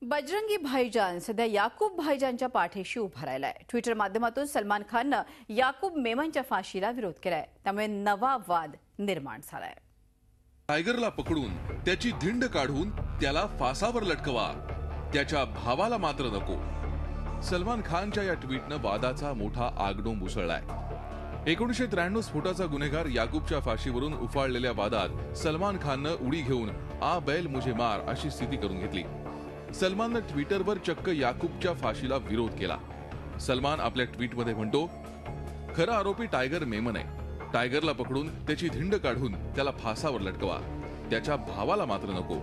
बजरंगी भाईजान सध्या याकूब भाईजानच्या पाठीशी उभा राहिलाय। ट्विटर माध्यमातून सलमान खाननं याकूब मेमनच्या फाशीला विरोध केलाय, त्यामुळे नवा वाद निर्माण झालाय। टायगरला पकडून त्याची धिंड काढून त्याला फासावर लटकवा, त्याच्या भावाला मात्र नको। सलमान खानच्या या ट्विटनं वादाचा मोठा आगडोंब उसळलाय। 1993 स्फोटाचा गुन्हेगार याकूबच्या फाशीवरून उफाळलेल्या वादात सलमान खाननं उडी घेऊन आ बैल मुझे मार अशी स्थिती करून घेतली। सलमाननं ट्विटरवर चक्क याकूबच्या फाशीला विरोध केला। सलमान आपल्या ट्विटमध्ये म्हणतो, खरा आरोपी टायगर मेमन आहे। टायगरला पकडून त्याची धिंड काढून त्याला फासावर लटकवा, त्याच्या भावाला मात्र नको।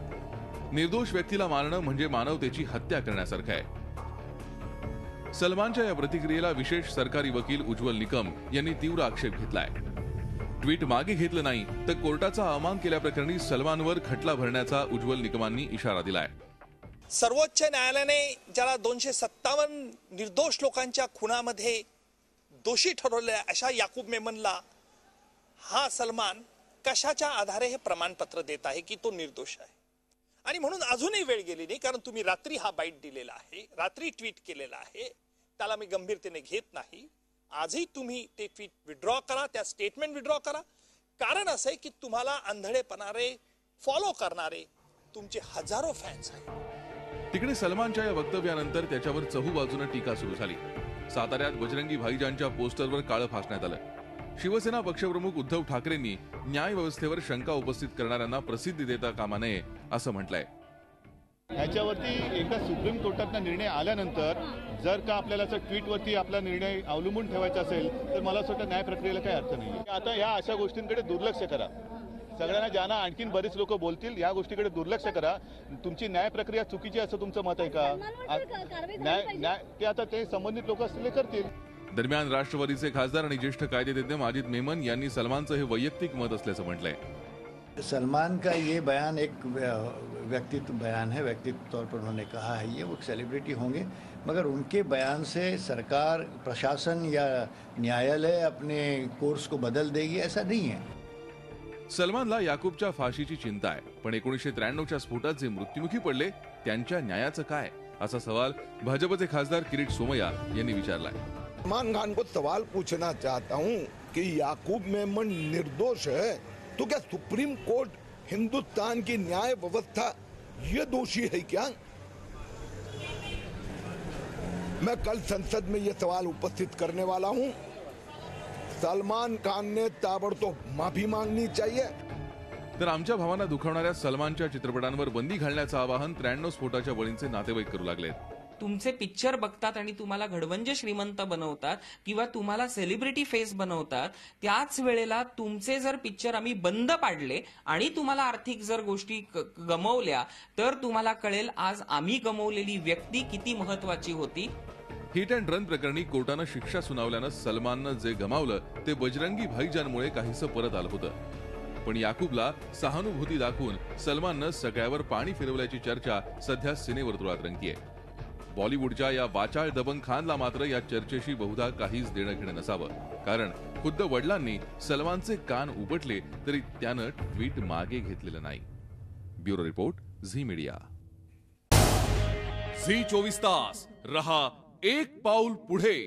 निर्दोष व्यक्तीला मारणं म्हणजे मानवतेची हत्या करण्यासारखं आहे। सलमानच्या या प्रतिक्रियेला विशेष सरकारी वकील उज्ज्वल निकम यांनी तीव्र आक्षेप घेतलाय। ट्विट मागे घेतलं नाही तर कोर्टाचा अवमान केल्याप्रकरणी सलमानवर खटला भरण्याचा उज्ज्वल निकमांनी इशारा दिलाय। सर्वोच्च न्यायालयाने ज्याला 257 निर्दोष लोकांच्या खुनामध्ये दोषी ठरवलेल्या अशा याकूब मेमनला हा सलमान कशाच्या आधारे हे प्रमाणपत्र देत आहे की तो निर्दोष आहे। आणि म्हणून अजूनही वेळ गेली नाही, कारण तुम्ही रात्री हा बाईट दिलेला आहे, रात्री ट्विट केलेला आहे, त्याला मी गंभीरतेने घेत नाही। आजही तुम्ही ते ट्विट विड्रॉ करा, त्या स्टेटमेंट विड्रॉ करा। कारण असं आहे की तुम्हाला आंधळेपणाने फॉलो करणारे तुमचे हजारो फॅन्स आहेत। तिकडे सलमानच्या या वक्तव्यानंतर त्याच्यावर चहूबाजूने टीका सुरू झाली। साताऱ्यात बजरंगी भाईजानच्या पोस्टरवर काळं फासण्यात आलं। शिवसेना पक्षप्रमुख उद्धव ठाकरेंनी न्याय व्यवस्थेवर शंका उपस्थित करणाऱ्यांना प्रसिद्धी देता कामा नये असं म्हटलंय। याच्यावरती एकदा सुप्रीम कोर्टाचा निर्णय आल्यानंतर जर का आपल्याला ट्विटवरती आपला निर्णय अवलंबून ठेवायचा असेल तर मला असं वाटतं न्याय प्रक्रियेला काही अर्थ नाही। आता या अशा गोष्टींकडे दुर्लक्ष करा। सगळ्यांना ज्यांना आणखीन बरीच लोक बोलतील, या गोष्टीकडे दुर्लक्ष करा। तुमची न्याय प्रक्रिया चुकीची असं तुमचं मत आहे का? न्याय ते आता ते संबंधित लोक असतील ते करतील। दरम्यान राष्ट्रवादीचे खासदार आणि ज्येष्ठ कायदेतज्ञ माजिद मेमन यांनी सलमानचं हे वैयक्तिक मत असल्याचं म्हटलंय। सलमान का ये बयान एक व्यक्तित्व बयान है, व्यक्तित्व तौर पर उन्होंने कहा है ये, वो सेलिब्रिटी होंगे, मगर उनके बयान से सरकार, प्रशासन या न्यायालय अपने कोर्स को बदल देगी ऐसा नहीं है। सलमानला याकूबच्या फाशीची चिंता आहे, पण 1993च्या स्फोटात जे मृत्युमुखी पडले त्यांच्या न्यायाचं काय, असा सवाल भाजपचे खासदार किरीट सोमय्या यांनी विचारलाय। सलमान खान को सवाल पूछना चाहता हूं कि याकूब मेमन निर्दोष है तो क्या सुप्रीम कोर्ट, हिंदुस्तान की न्याय व्यवस्था ये दोषी है क्या? मैं कल संसद में ये सवाल उपस्थित करने वाला हूं। सलमान खान ने ताबड़तोब माफी मांगनी चाहिए। तर आमच्या भावांना दुखावणाऱ्या सलमानच्या चित्रपटांवर बंदी घालण्याचं आवाहन 93 स्फोटाच्या बळींचे नातेवाईक करू लागलेत। तुमचे पिक्चर बघतात आणि तुम्हाला घडवंज श्रीमंत बनवतात किंवा तुम्हाला सेलिब्रिटी फेस बनवतात, त्याच वेळेला तुमचे जर पिक्चर आम्ही बंद पाडले आणि तुम्हाला आर्थिक जर गोष्टी गमवल्या तर तुम्हाला कळेल आज आम्ही गमवलेली व्यक्ती किती महत्वाची होती। हिट अँड रन प्रकरणी कोर्टानं शिक्षा सुनावल्यानं सलमाननं जे गमावलं ते बजरंगी भाईजानमुळे काहीसं परत आलं होतं। पण याकूबला सहानुभूती दाखवून सलमाननं सगळ्यावर पाणी फिरवल्याची चर्चा सध्या सिनेवर्तुळात रंगतीये। बॉलिवूडच्या या वाचाळ दबंग खानला मात्र या चर्चेशी बहुधा काहीच देणं घेणं नसावं, कारण खुद्द वडिलांनी सलमानचे कान उपटले तरी त्यानं ट्विट मागे घेतलेलं नाही। Bureau report, Zee media. Zee 24 तास रहा एक पाऊल पुढे।